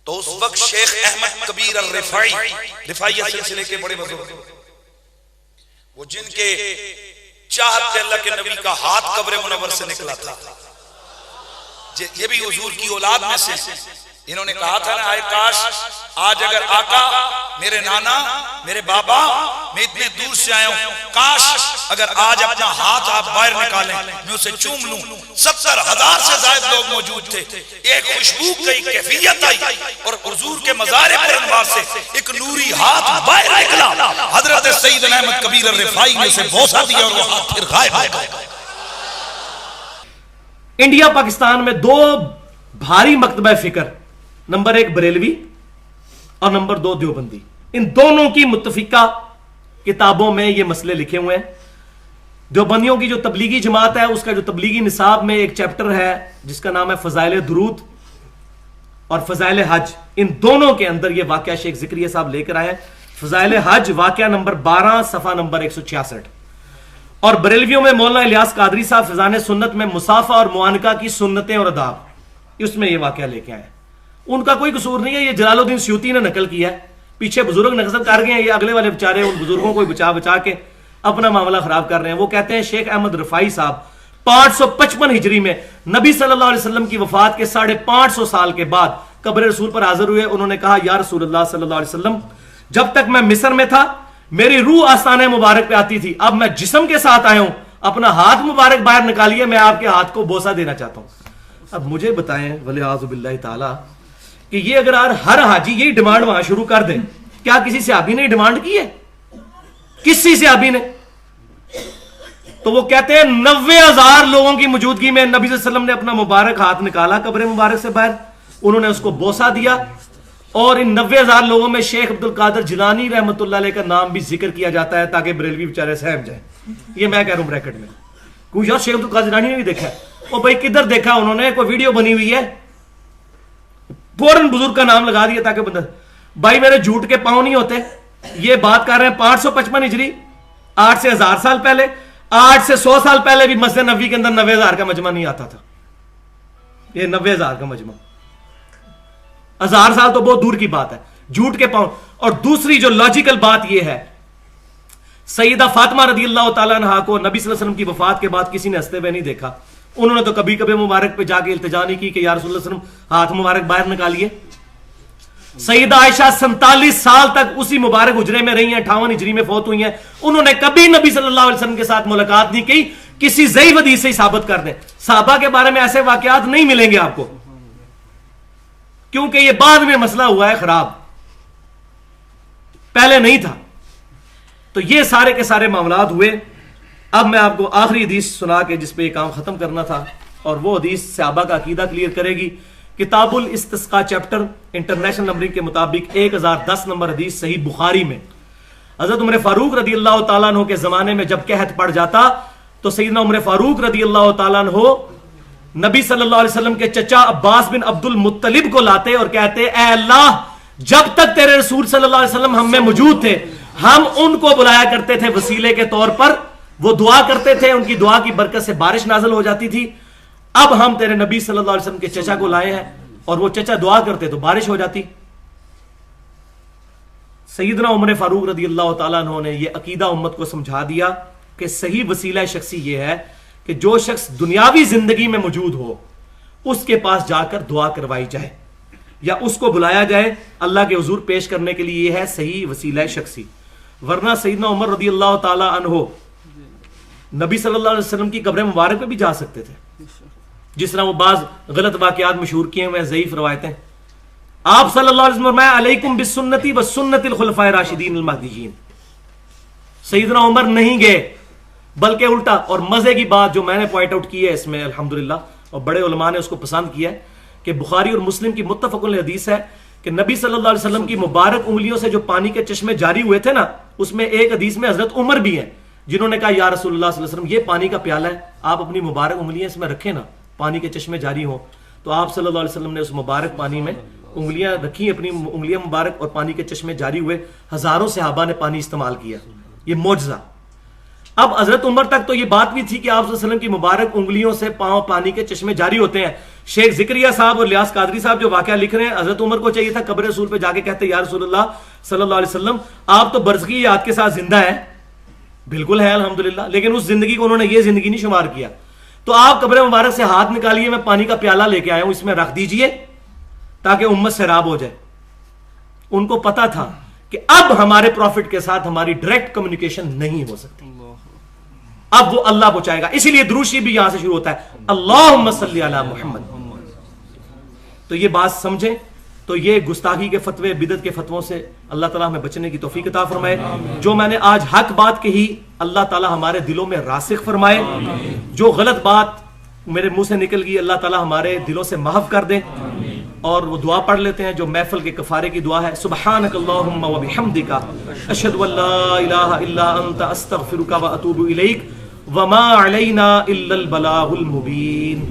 تو اس وقت شیخ احمد کبیر الرفاعی، رفاعیہ سلسلے کے بڑے بزرگ، وہ جن کے چاہت سے اللہ کے نبی کا ہاتھ قبر منور سے نکلا تھا، یہ بھی حضور کی اولاد میں سے، انہوں نے کہا تھا نا، آئے کاش آج اگر آقا، میرے نانا، میرے بابا، میں اتنے دور سے آیا ہوں، کاش اگر آج اپنا ہاتھ آپ باہر نکالیں میں اسے چوم لوں۔ 70,000 سے زائد لوگ موجود تھے، ایک خوشبو کا ایک کیفیت آئی اور حضور کے مزار پر انوار سے ایک نوری ہاتھ باہر نکلا، حضرت سیدنا احمد کبیر الرفاعی نے اسے بوسہ دیا اور وہ ہاتھ پھر غائب ہو گیا۔ انڈیا پاکستان میں دو بھاری مکتبہ فکر، نمبر 1 بریلوی اور نمبر 2 دیوبندی، ان دونوں کی متفقہ کتابوں میں یہ مسئلے لکھے ہوئے ہیں۔ دیوبندیوں کی جو تبلیغی جماعت ہے، اس کا جو تبلیغی نصاب میں ایک چیپٹر ہے جس کا نام ہے فضائل درود اور فضائل حج، ان دونوں کے اندر یہ واقعہ شیخ ذکریہ صاحب لے کر آئے ہیں۔ فضائل حج واقعہ نمبر 12 صفحہ نمبر 166، اور بریلویوں میں مولانا الیاس قادری صاحب فضائل سنت میں مصافحہ اور معانقہ کی سنتیں اور آداب، اس میں یہ واقعہ لے کے آئے ہیں۔ ان کا کوئی قصور نہیں ہے، یہ جلال الدین سیوطی نے نقل کیا ہے، پیچھے بزرگ نقل کر گئے ہیں، یہ اگلے والے بیچارے ان بزرگوں کو بچا کے اپنا معاملہ خراب کر رہے ہیں۔ وہ کہتے ہیں شیخ احمد رفاعی صاحب 555 ہجری میں نبی صلی اللہ علیہ وسلم کی وفات کے 550 سال کے بعد قبر رسول پر حاضر ہوئے۔ انہوں نے کہا یا رسول اللہ صلی اللہ علیہ وسلم، جب تک میں مصر میں تھا میری روح آستانہ مبارک پہ آتی تھی، اب میں جسم کے ساتھ آیا ہوں، اپنا ہاتھ مبارک باہر نکالیے، میں آپ کے ہاتھ کو بوسہ دینا چاہتا ہوں۔ اب مجھے بتائیں ولیعوذ باللہ تعالی کہ یہ اگر ہر حاجی یہی ڈیمانڈ وہاں شروع کر دیں، کیا کسی صحابی نے ڈیمانڈ کی ہے؟ کسی صحابی نے؟ تو وہ کہتے ہیں 90,000 لوگوں کی موجودگی میں نبی صلی اللہ علیہ وسلم نے اپنا مبارک ہاتھ نکالا قبر مبارک سے باہر، انہوں نے اس کو بوسہ دیا، اور ان 90,000 لوگوں میں شیخ عبد القادر جیلانی رحمۃ اللہ علیہ کا نام بھی ذکر کیا جاتا ہے تاکہ بریلوی بیچارے سہم جائیں۔ یہ میں کہہ رہا ہوں بریکٹ میں، کوئی یار شیخ عبد القادر جیلانی نے بھی دیکھا ہے؟ وہ بھائی کدھر دیکھا انہوں نے؟ کوئی ویڈیو بنی ہوئی ہے؟ فوراً بزرگ کا نام لگا دیا تاکہ بندہ، بھائی میرے جھوٹ کے پاؤں نہیں ہوتے۔ یہ بات کر رہے ہیں 555 ہجری، 8 سے 1000 سال پہلے، 8 سے 100 سال پہلے بھی مسجد نبوی کے اندر 90,000 کا مجمع نہیں آتا تھا۔ یہ 90,000 کا مجمع، 1000 سال تو بہت دور کی بات ہے، جھوٹ کے پاؤں۔ اور دوسری جو لاجیکل بات یہ ہے، سیدہ فاطمہ رضی اللہ تعالیٰ عنہا کو نبی صلی اللہ علیہ وسلم کی وفات کے بعد کسی نے ہنستے ہوئے نہیں دیکھا، انہوں نے تو کبھی کبھی مبارک پہ جا کے التجا نہیں کی کہ یا رسول اللہ صلی اللہ علیہ وسلم ہاتھ مبارک باہر نکالیے۔ سیدہ عائشہ 47 سال تک اسی مبارک حجرے میں رہی ہیں، 58 ہجری میں فوت ہوئی ہیں، انہوں نے کبھی نبی صلی اللہ علیہ وسلم کے ساتھ ملاقات نہیں کی۔ کسی ضعیف حدیث سے ہی ثابت کر دیں، صحابہ کے بارے میں ایسے واقعات نہیں ملیں گے آپ کو، کیونکہ یہ بعد میں مسئلہ ہوا ہے خراب، پہلے نہیں تھا۔ تو یہ سارے کے سارے معاملات ہوئے۔ اب میں آپ کو آخری حدیث سنا کے جس پہ یہ کام ختم کرنا تھا، اور وہ حدیث صحابہ کا عقیدہ کلیئر کرے گی۔ کتاب الاستسقاء چیپٹر انٹرنیشنل نمبرنگ کے مطابق 1010 نمبر حدیث صحیح بخاری میں، حضرت عمر فاروق رضی اللہ تعالیٰ عنہ کے زمانے میں جب قحط پڑ جاتا تو سیدنا عمر فاروق رضی اللہ تعالیٰ عنہ نبی صلی اللہ علیہ وسلم کے چچا عباس بن عبد المطلب کو لاتے اور کہتے اے اللہ، جب تک تیرے رسول صلی اللہ علیہ وسلم ہم میں موجود تھے ہم ان کو بلایا کرتے تھے وسیلے کے طور پر، وہ دعا کرتے تھے، ان کی دعا کی برکت سے بارش نازل ہو جاتی تھی۔ اب ہم تیرے نبی صلی اللہ علیہ وسلم کے چچا کو لائے ہیں اور وہ چچا دعا کرتے تو بارش ہو جاتی۔ سیدنا عمر فاروق رضی اللہ تعالیٰ عنہ نے یہ عقیدہ امت کو سمجھا دیا کہ صحیح وسیلہ شخصی یہ ہے کہ جو شخص دنیاوی زندگی میں موجود ہو اس کے پاس جا کر دعا کروائی جائے یا اس کو بلایا جائے اللہ کے حضور پیش کرنے کے لیے، یہ ہے صحیح وسیلہ شخصی۔ ورنہ سیدنا عمر رضی اللہ تعالیٰ عنہ نبی صلی اللہ علیہ وسلم کی قبر مبارک پہ بھی جا سکتے تھے، جس طرح وہ بعض غلط واقعات مشہور کیے ہوئے ضعیف روایتیں۔ آپ صلی اللہ علیہ وسلم فرمایا علیکم بسنتی و سنت الخلفاء الراشدین المہدیین۔ سیدنا عمر نہیں گئے بلکہ الٹا، اور مزے کی بات جو میں نے پوائنٹ آؤٹ کی ہے اس میں الحمدللہ، اور بڑے علماء نے اس کو پسند کیا ہے، کہ بخاری اور مسلم کی متفق علیہ حدیث ہے کہ نبی صلی اللہ علیہ وسلم کی مبارک انگلیوں سے جو پانی کے چشمے جاری ہوئے تھے نا، اس میں ایک حدیث میں حضرت عمر بھی ہیں جنہوں نے کہا یا رسول اللہ صلی اللہ علیہ وسلم یہ پانی کا پیالہ ہے، آپ اپنی مبارک انگلیاں اس میں رکھیں نا، پانی کے چشمے جاری ہوں۔ تو آپ صلی اللہ علیہ وسلم نے اس مبارک پانی میں انگلیاں رکھی، اپنی انگلیاں مبارک، اور پانی کے چشمے جاری ہوئے، ہزاروں صحابہ نے پانی استعمال کیا۔ یہ معجزہ۔ اب حضرت عمر تک تو یہ بات بھی تھی کہ آپ صلی اللہ علیہ وسلم کی مبارک انگلیوں سے پاؤں پانی کے چشمے جاری ہوتے ہیں. شیخ ذکریہ صاحب اور الیاس قادری صاحب جو واقعہ لکھ رہے ہیں, حضرت عمر کو چاہیے تھا قبر رسول پہ جا کے کہتے یا رسول اللہ صلی اللہ علیہ وسلم آپ تو برزخی یاد کے ساتھ زندہ ہیں. بالکل ہے الحمدللہ, لیکن اس زندگی کو انہوں نے یہ زندگی نہیں شمار کیا. تو آپ قبر مبارک سے ہاتھ نکالیے, میں پانی کا پیالہ لے کے آیا ہوں, اس میں رکھ دیجئے تاکہ امت سیراب ہو جائے. ان کو پتا تھا کہ اب ہمارے پروفٹ کے ساتھ ہماری ڈائریکٹ کمیونیکیشن نہیں ہو سکتی, اب وہ اللہ پہنچائے گا. اسی لیے درود شریف بھی یہاں سے شروع ہوتا ہے, اللہم صلی علی محمد. تو یہ بات سمجھیں. تو یہ گستاخی کے فتوے, بدعت کے فتووں سے اللہ تعالیٰ ہمیں بچنے کی توفیق عطا فرمائے. جو میں نے آج حق بات کہی, اللہ تعالیٰ ہمارے دلوں میں راسخ فرمائے. جو غلط بات میرے منہ سے نکل گئی, اللہ تعالیٰ ہمارے دلوں سے محو کر دے. اور وہ دعا پڑھ لیتے ہیں جو محفل کے کفارے کی دعا ہے, سبحانک اللہم و بحمدک اشہد ان لا الہ الا انت استغفرک و اتوب الیک وما علینا الا البلاغ المبین.